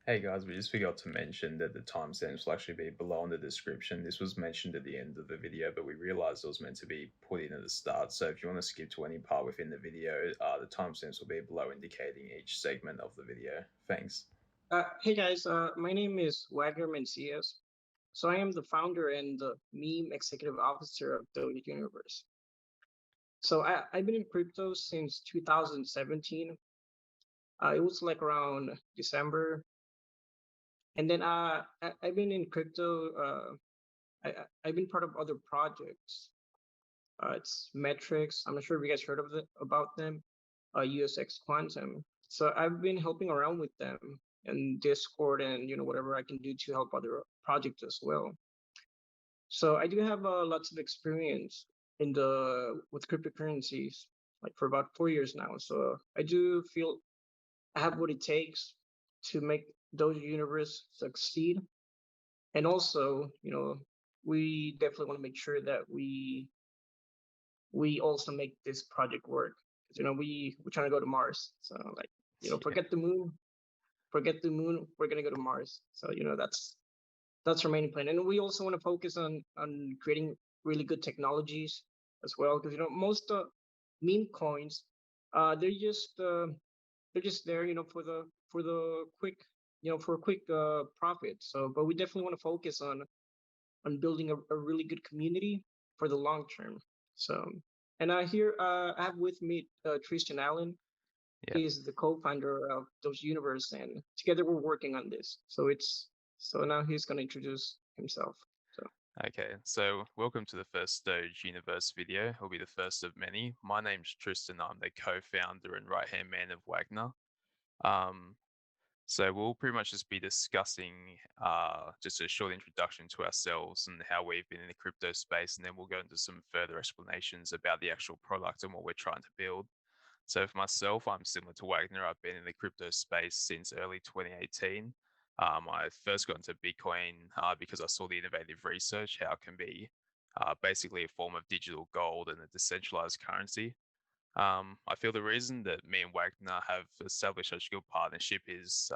Hey guys, we just forgot to mention that the timestamps will actually be below in the description. This was mentioned at the end of the video, but we realized it was meant to be put in at the start. So if you want to skip to any part within the video, the timestamps will be below indicating each segment of the video. Thanks. Hey guys, my name is Wagner Mencias. So I am the founder and the meme executive officer of Doge Universe. So I've been in crypto since 2017. It was like around December, and then I've been in crypto. I've been part of other projects. It's Metrics. I'm not sure if you guys heard of about them. USX Quantum. So I've been helping around with them in Discord and whatever I can do to help other projects as well. So I do have lots of experience in the with cryptocurrencies, like for about 4 years now. So I do feel I have what it takes to make Doge Universe succeed. And also, we definitely want to make sure that we also make this project work. 'Cause, we're trying to go to Mars. So like, Yeah. forget the moon, we're gonna go to Mars. So that's our main plan, and we also want to focus on creating really good technologies as well, because most meme coins, they're just there, for the quick, for a quick profit. So, but we definitely want to focus on building a really good community for the long term. So, and here I have with me Tristan Allen. Yeah. He's the co-founder of Doge Universe, and together we're working on this. So now he's going to introduce himself. So Okay, so welcome to the first Doge Universe video. It'll be the first of many. My name's Tristan. I'm the co-founder and right-hand man of Wagner. Um, So we'll pretty much just be discussing just a short introduction to ourselves and how we've been in the crypto space, and then we'll go into some further explanations about the actual product and what we're trying to build. So for myself, I'm similar to Wagner. I've been in the crypto space since early 2018. I first got into Bitcoin because I saw the innovative research, how it can be basically a form of digital gold and a decentralized currency. I feel the reason that me and Wagner have established such a good partnership is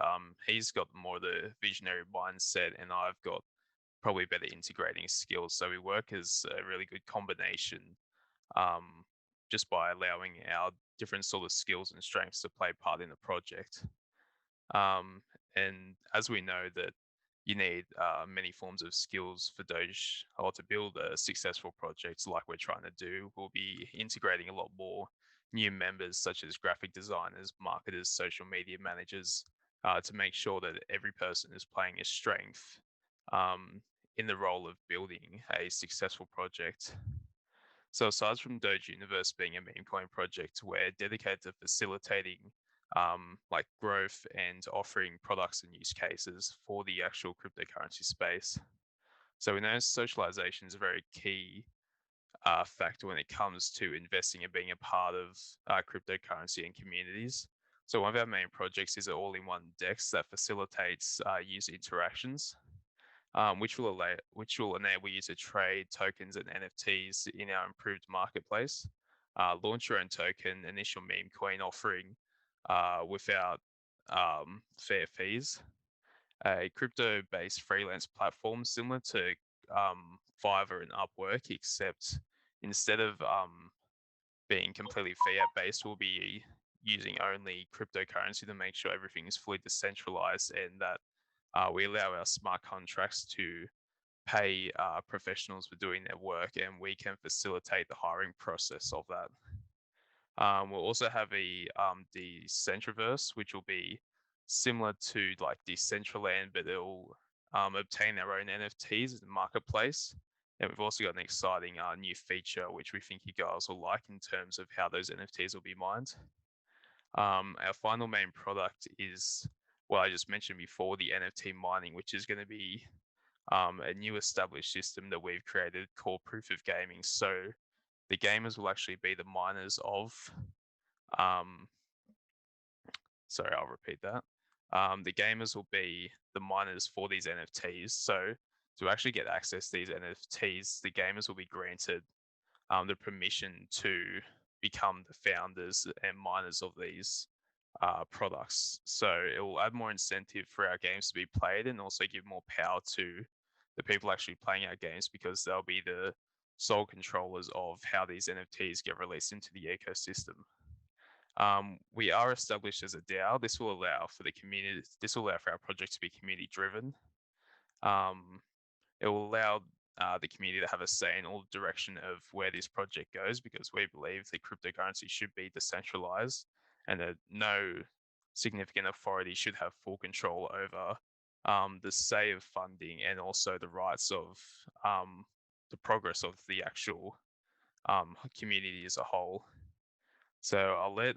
he's got more of the visionary mindset, and I've got probably better integrating skills. So we work as a really good combination, um, just by allowing our different sort of skills and strengths to play part in the project. Um, and as we know that you need many forms of skills for Doge or to build a successful project like we're trying to do, we'll be integrating a lot more new members such as graphic designers, marketers, social media managers, to make sure that every person is playing a strength um, in the role of building a successful project. So aside from Doge Universe being a meme coin project, we're dedicated to facilitating like growth and offering products and use cases for the actual cryptocurrency space. So we know socialization is a very key factor when it comes to investing and being a part of cryptocurrency and communities. So one of our main projects is an all-in-one DEX that facilitates user interactions, which will enable you to trade tokens and NFTs in our improved marketplace. Launch your own token, initial meme coin offering without fair fees. A crypto-based freelance platform similar to Fiverr and Upwork, except instead of being completely fiat-based, we'll be using only cryptocurrency to make sure everything is fully decentralized and that we allow our smart contracts to pay professionals for doing their work, and we can facilitate the hiring process of that. We'll also have a Decentraverse, which will be similar to like Decentraland, but it'll obtain their own NFTs in the marketplace. And we've also got an exciting new feature, which we think you guys will like in terms of how those NFTs will be mined. Our final main product is what I just mentioned before, the NFT mining, which is going to be a new established system that we've created called Proof of Gaming. So the gamers will actually be the miners of, um, sorry, I'll repeat that. The gamers will be the miners for these NFTs. So to actually get access to these NFTs, the gamers will be granted the permission to become the founders and miners of these products. So it will add more incentive for our games to be played and also give more power to the people actually playing our games because they'll be the sole controllers of how these NFTs get released into the ecosystem. We are established as a DAO. This will allow for the community. This will allow for our project to be community driven. Um, it will allow the community to have a say in all the direction of where this project goes because we believe that cryptocurrency should be decentralized and that no significant authority should have full control over the say of funding and also the rights of the progress of the actual community as a whole. So I'll let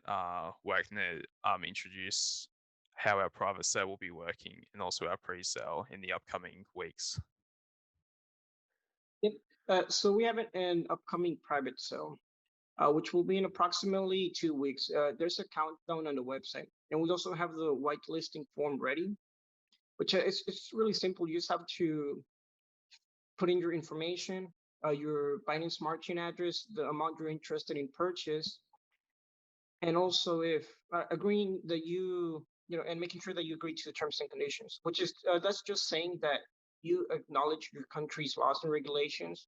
Wagner introduce how our private sale will be working and also our pre-sale in the upcoming weeks. Yep. So we have an upcoming private sale, which will be in approximately 2 weeks. There's a countdown on the website, and we also have the whitelisting form ready, which it's really simple. You just have to put in your information, your Binance Smart Chain address, the amount you're interested in purchase, and also if agreeing that and making sure that you agree to the terms and conditions, which is that's just saying that you acknowledge your country's laws and regulations,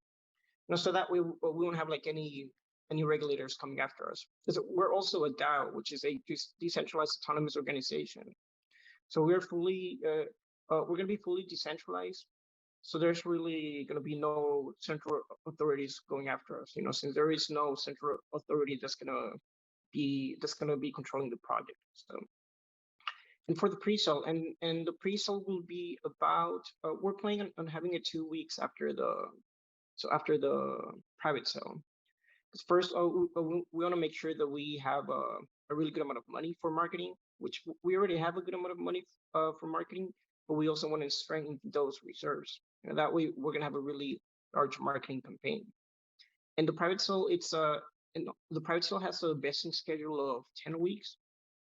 so that we won't have like any regulators coming after us. Because we're also a DAO, which is a decentralized autonomous organization. So we're going to be fully decentralized. So there's really going to be no central authorities going after us. Since there is no central authority that's going to be controlling the project. So, and for the pre-sale, and the pre-sale will be about we're planning on having it 2 weeks after the private sale. Because first, we want to make sure that we have a really good amount of money for marketing, which we already have a good amount of money for marketing, but we also want to strengthen those reserves. That way, we're gonna have a really large marketing campaign. And the private sale, and the private sale has a vesting schedule of 10 weeks,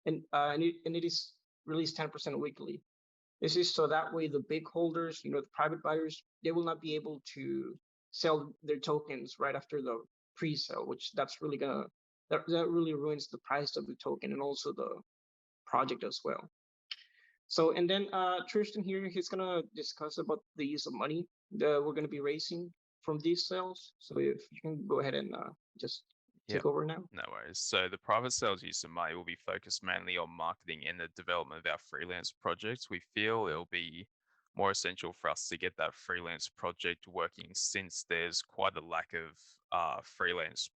and it is released 10% weekly. This is so that way the big holders, the private buyers, they will not be able to sell their tokens right after the pre-sale, which that really ruins the price of the token and also the project as well. So and then Tristan here, he's gonna discuss about the use of money that we're gonna be raising from these sales. So if you can go ahead and just Yep. take over now. No worries. So the private sales use of money will be focused mainly on marketing and the development of our freelance projects. We feel it'll be more essential for us to get that freelance project working since there's quite a lack of freelance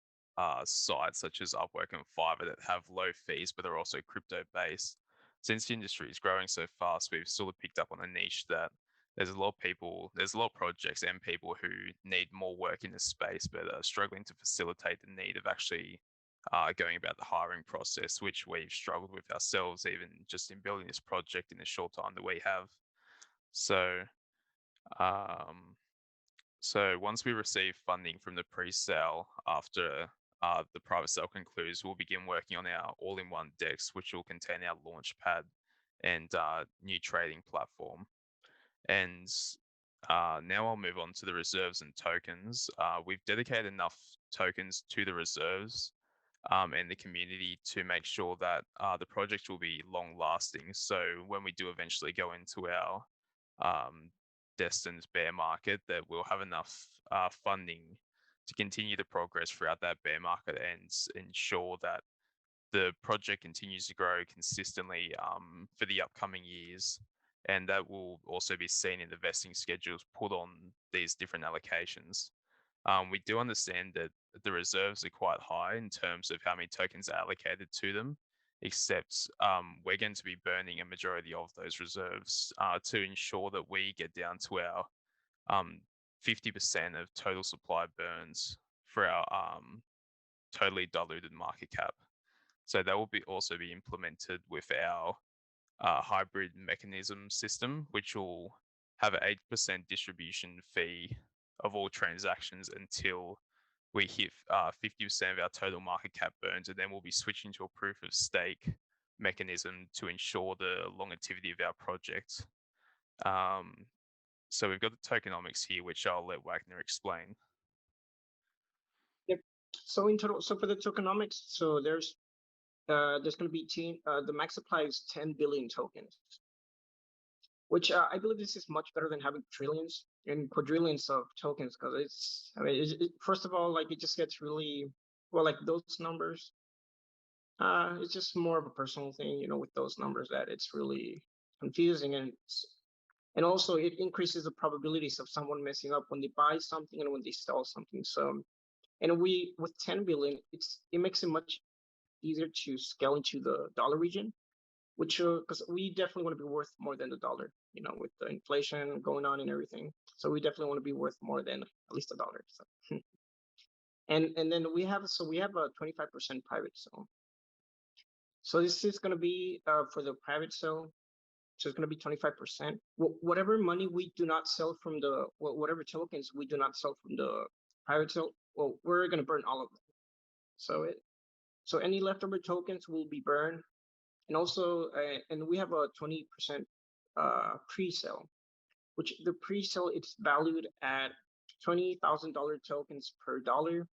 sites such as Upwork and Fiverr that have low fees but are also crypto based. Since the industry is growing so fast, we've sort of picked up on a niche that there's a lot of people, there's a lot of projects and people who need more work in this space, but are struggling to facilitate the need of actually going about the hiring process, which we've struggled with ourselves, even just in building this project in the short time that we have. So, um, so once we receive funding from the pre-sale after the private sale concludes, we'll begin working on our all-in-one DEX, which will contain our launchpad and new trading platform. And now I'll move on to the reserves and tokens. We've dedicated enough tokens to the reserves and the community to make sure that the project will be long lasting. So when we do eventually go into our destined bear market, that we'll have enough funding to continue the progress throughout that bear market and ensure that the project continues to grow consistently for the upcoming years. And that will also be seen in the vesting schedules put on these different allocations. We do understand that the reserves are quite high in terms of how many tokens are allocated to them, except we're going to be burning a majority of those reserves to ensure that we get down to our 50% of total supply burns for our totally diluted market cap. So that will also be implemented with our hybrid mechanism system, which will have an 8% distribution fee of all transactions until we hit 50% of our total market cap burns, and then we'll be switching to a proof of stake mechanism to ensure the longevity of our project. So we've got the tokenomics here, which I'll let Wagner explain. Yep. So in total, so for the tokenomics, so there's there's going to be the max supply is 10 billion tokens, which I believe this is much better than having trillions and quadrillions of tokens, because I mean, first of all, like it just gets really, well, like those numbers, it's just more of a personal thing, with those numbers, that it's really confusing, and also it increases the probabilities of someone messing up when they buy something and when they sell something. So, and we with 10 billion, it makes it much easier to scale into the dollar region, which because we definitely want to be worth more than the dollar, with the inflation going on and everything. So we definitely want to be worth more than at least a dollar. So, and then we have a 25% private sale. So this is going to be for the private sale. So it's going to be 25%. Whatever money we do not sell from whatever tokens we do not sell from the private sale, well, we're going to burn all of them. So any leftover tokens will be burned, and also and we have a 20% pre-sale, which the pre-sale it's valued at $20,000 tokens per dollar.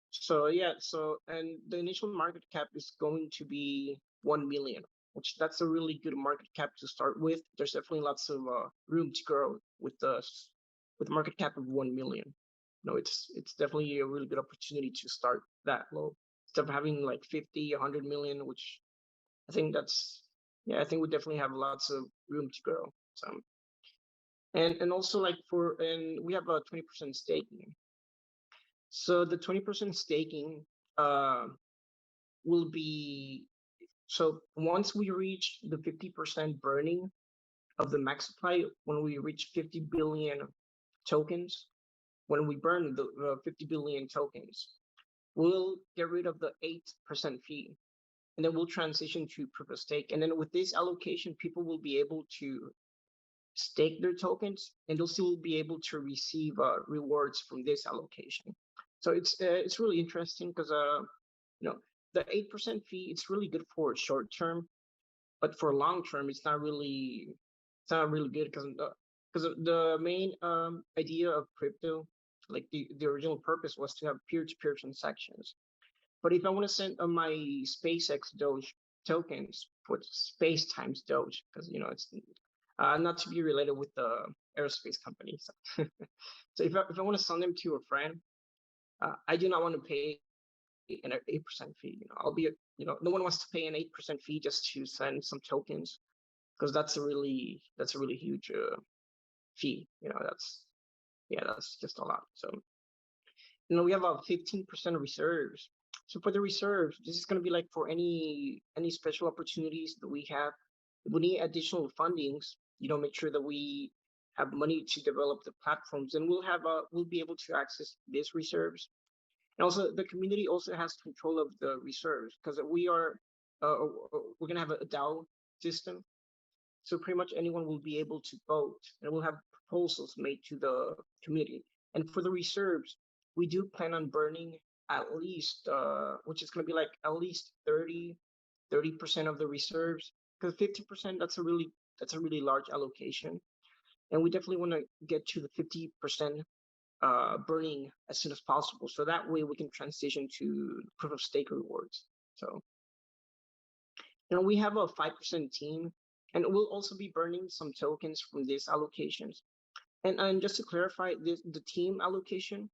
So yeah, and the initial market cap is going to be 1 million, which that's a really good market cap to start with. There's definitely lots of room to grow with market cap of 1 million. It's definitely a really good opportunity to start that low instead of having like 50, 100 million, which I think I think we definitely have lots of room to grow. So, and also like and we have a 20% staking. So the 20% staking uh, will be, so once we reach the 50% burning of the max supply, when we reach 50 billion tokens, when we burn the 50 billion tokens, we'll get rid of the 8% fee, and then we'll transition to proof of stake. And then with this allocation, people will be able to stake their tokens, and they'll still be able to receive rewards from this allocation. So it's really interesting because you know the 8% fee, it's really good for short term, but for long term it's not really good, because the main idea of crypto, like the original purpose, was to have peer-to-peer transactions. But if I want to send my SpaceX Doge tokens, put space times Doge, because it's not to be related with the aerospace company. So, so if I want to send them to a friend, I do not want to pay an 8% fee. No one wants to pay an 8% fee just to send some tokens, because that's a really huge fee. That's just a lot. So we have about 15% reserves. So for the reserves, this is going to be like for any special opportunities that we have. If we need additional fundings, make sure that we have money to develop the platforms, and we'll be able to access these reserves. And also, the community also has control of the reserves, because we're gonna have a DAO system. So pretty much anyone will be able to vote, and we'll have proposals made to the community. And for the reserves, we do plan on burning at least, which is going to be like at least 30% of the reserves, because 50%, that's a really large allocation, and we definitely want to get to the 50% burning as soon as possible, so that way we can transition to proof of stake rewards. So we have a 5% team, and we'll also be burning some tokens from these allocations. And just to clarify, the team allocation,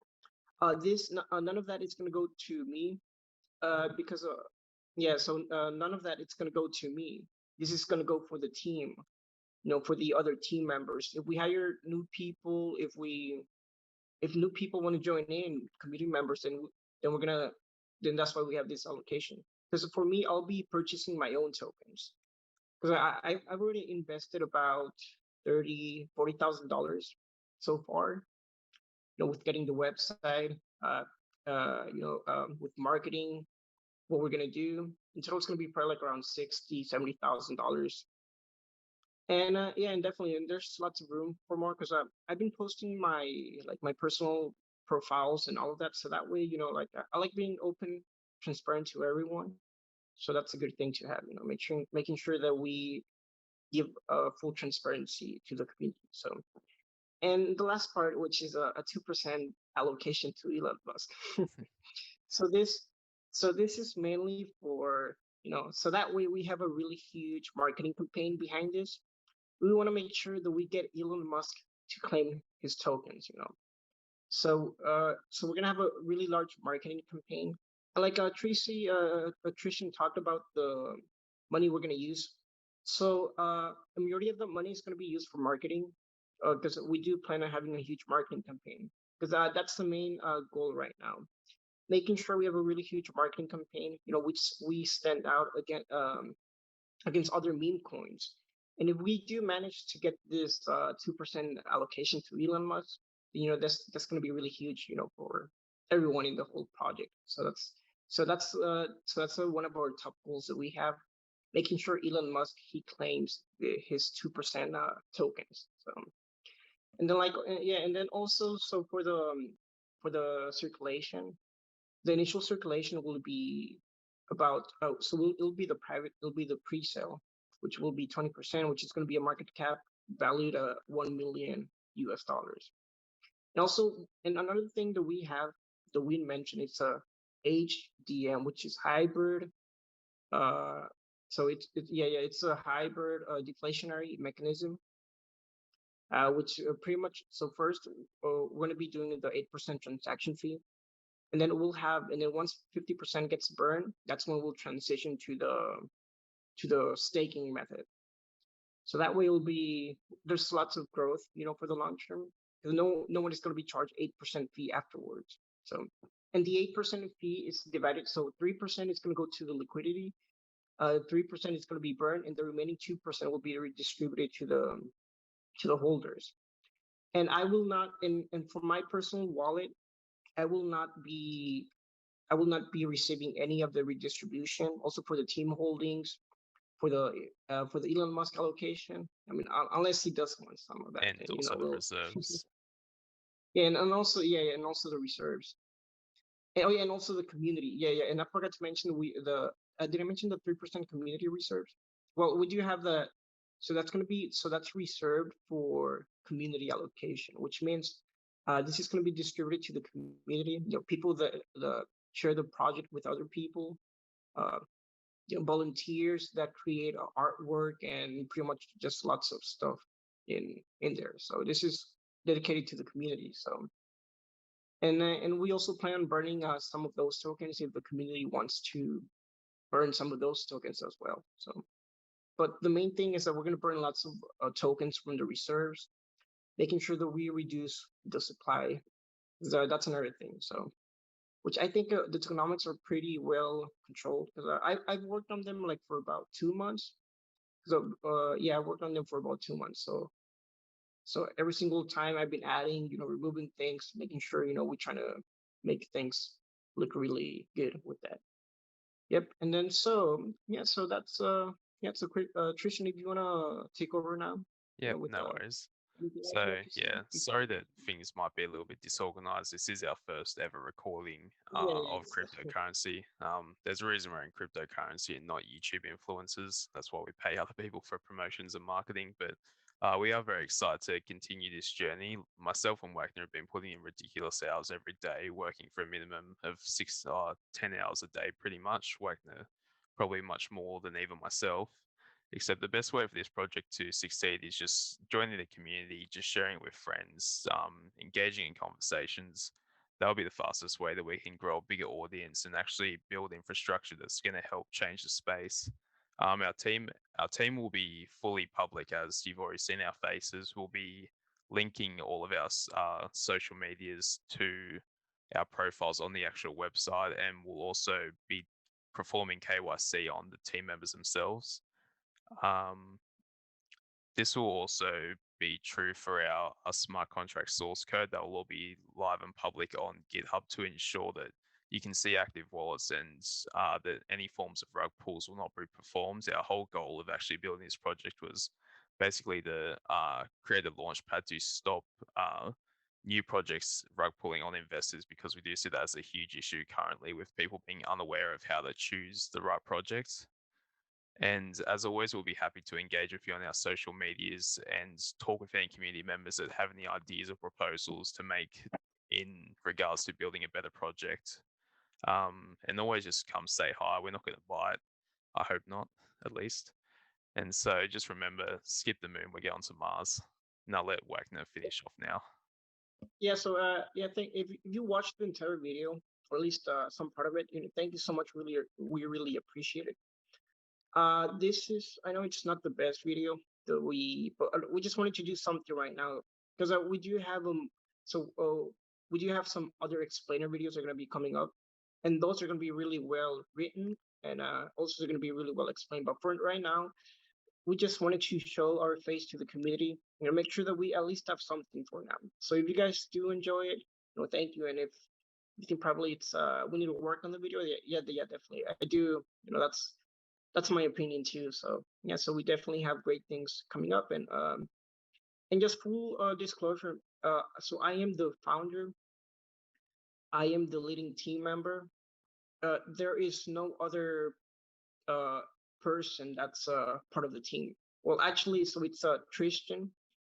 none of that is going to go to me, because yeah, so none of that it's going to go to me. This is going to go for the team, for the other team members. If we hire new people, if new people want to join in, community members, then that's why we have this allocation. Because for me, I'll be purchasing my own tokens, because I've already invested about $40,000 so far, with getting the website, with marketing, what we're gonna do. In total, it's gonna be probably like around $70,000. And yeah, and definitely, and there's lots of room for more, because I've been posting my personal profiles and all of that, so that way, I like being open, transparent to everyone. So that's a good thing to have, making sure that we give full transparency to the community. So, and the last part, which is a 2% allocation to Elon Musk. So So this is mainly for, so that way we have a really huge marketing campaign behind this. We want to make sure that we get Elon Musk to claim his tokens. So we're gonna have a really large marketing campaign. Like Trishan talked about the money we're gonna use. So a majority of the money is gonna be used for marketing, because we do plan on having a huge marketing campaign. Because that's the main goal right now, making sure we have a really huge marketing campaign. Which we stand out against other meme coins. And if we do manage to get this 2% allocation to Elon Musk, that's going to be really huge, for everyone in the whole project. So that's one of our top goals that we have, making sure Elon Musk he claims his 2% tokens. So and then yeah, and then also so for the circulation, the initial circulation will be about it'll be the pre-sale, which will be 20%, which is going to be a market cap valued at 1 million US dollars. And also, and another thing that we have that we mentioned, it's a HDM, which is hybrid. uh so it's a hybrid deflationary mechanism, which pretty much, so first we're going to be doing the 8% transaction fee, and then once 50% gets burned, that's when we'll transition to the staking method. So that way it'll be there's lots of growth, for the long term, because no one is going to be charged 8% fee afterwards. So, and the 8% fee is divided, so 3% is going to go to the liquidity, 3% is going to be burned, and the remaining 2% will be redistributed to the holders. And I will not, and for my personal wallet, I will not be I will not be receiving any of the redistribution. Also for the team holdings, for the Elon Musk allocation. I mean, unless he does want some of that, and then also the we'll. reserves. Yeah, and also and also the reserves. And, oh yeah, and also the community. Yeah. And I forgot to mention did I mention the 3% community reserves? Well, we do have the that's reserved for community allocation, which means this is going to be distributed to the community. People that share the project with other people, uh, volunteers that create artwork and pretty much just lots of stuff in there. So this is dedicated to the community. So and we also plan on burning some of those tokens if the community wants to burn some of those tokens as well. So, but the main thing is that we're going to burn lots of tokens from the reserves, making sure that we reduce the supply. So that's another thing. So, which I think the tokenomics are pretty well controlled, because I've worked on them like for about 2 months. So yeah, I worked on them for about 2 months. So every single time I've been adding, removing things, making sure we're trying to make things look really good with that. Yep. And then so that's so quick. Trishan, if you wanna take over now, Yep, with no worries. anything else you So have to say yeah, before sorry we. that things might be a little bit disorganized. This is our first ever recording Yeah. of cryptocurrency. There's a reason we're in cryptocurrency and not YouTube influencers. That's why we pay other people for promotions and marketing. But we are very excited to continue this journey. Myself and Wagner have been putting in ridiculous hours every day, working for a minimum of 10 hours a day, pretty much. Wagner probably much more than even myself. Except the best way for this project to succeed is just joining the community, just sharing it with friends, engaging in conversations. That'll be the fastest way that we can grow a bigger audience and actually build infrastructure that's going to help change the space. Our team will be fully public, as you've already seen our faces. We'll be linking all of our social medias to our profiles on the actual website, and we'll also be performing KYC on the team members themselves. Um, this will also be true for our smart contract source code that will all be live and public on GitHub to ensure that you can see active wallets and that any forms of rug pulls will not be performed. Our whole goal of actually building this project was basically the create a launch pad to stop new projects rug pulling on investors, because we do see that as a huge issue currently with people being unaware of how to choose the right project. And as always, we'll be happy to engage with you on our social medias and talk with any community members that have any ideas or proposals to make in regards to building a better project. And always just come say hi. We're not going to bite. I hope not, at least. And so just remember, skip the moon, we get onto Mars. Now let Wagner finish off now. Yeah, so yeah, think if you watched the entire video, or at least some part of it, thank you so much. Really, we really appreciate it. This is, I know it's not the best video that but we just wanted to do something right now because we do have so we do have some other explainer videos that are going to be coming up, and those are going to be really well written and also they're going to be really well explained. But for right now, we just wanted to show our face to the community, make sure that we at least have something for now. So if you guys do enjoy it, thank you. And if you think probably it's we need to work on the video, yeah, definitely. I do, that's my opinion too. So yeah, so we definitely have great things coming up, and just full disclosure. So I am the founder. I am the leading team member. There is no other uh person that's part of the team. Well, actually, so it's Tristan,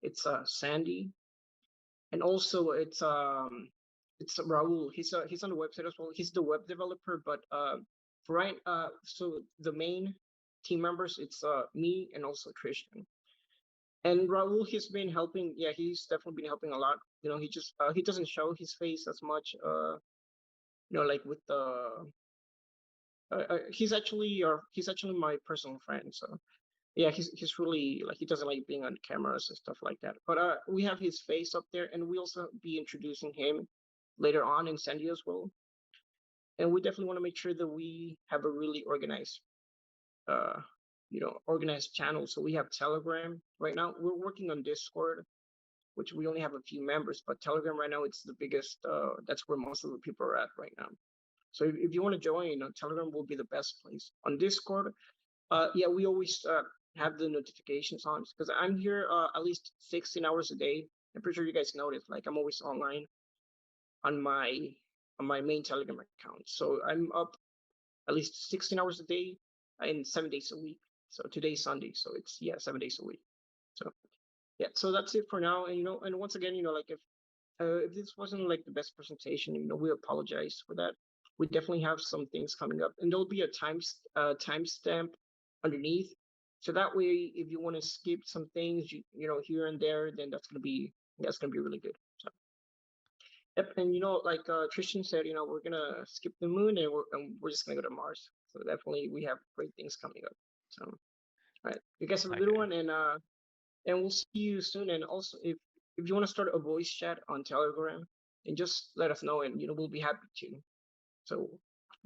it's Sandy, and also it's Raul. He's on the website as well. He's the web developer, but for right so the main team members, it's me and also Tristan. And Raul, he's been helping. Yeah, he's definitely been helping a lot. He just he doesn't show his face as much. Like with the he's actually my personal friend. So yeah, he's really like he doesn't like being on cameras and stuff like that. But we have his face up there, and we also be introducing him later on in Sandy as well. And we definitely want to make sure that we have a really uh, organized channel. So we have Telegram right now. We're working on Discord, which we only have a few members, but Telegram right now it's the biggest. That's where most of the people are at right now. So if you want to join, Telegram will be the best place. On Discord, yeah, we always have the notifications on because I'm here at least 16 hours a day. I'm pretty sure you guys noticed, like I'm always online on my main Telegram account. So I'm up at least 16 hours a day and 7 days a week. So today's Sunday, so it's 7 days a week. So yeah, so that's it for now. And and once again, like if this wasn't like the best presentation, we apologize for that. We definitely have some things coming up, and there'll be a timestamp underneath. So that way, if you want to skip some things, here and there, then that's gonna be really good. So yep, and like Tristan said, we're gonna skip the moon and we're just gonna go to Mars. So definitely, we have great things coming up. So all right, you guys have a good Okay. one, and we'll see you soon. And also, if you want to start a voice chat on Telegram, and just let us know, and we'll be happy to. So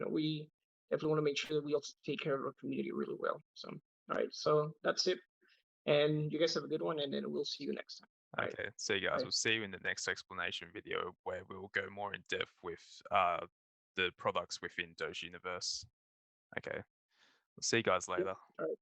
we definitely want to make sure that we also take care of our community really well. So all right, so that's it, and you guys have a good one, and then we'll see you next time. All right, Okay. So you guys, bye. we'll see you in the next explanation video where we'll go more in depth with the products within Doge Universe. Okay. We'll see you guys Yep. later. All right.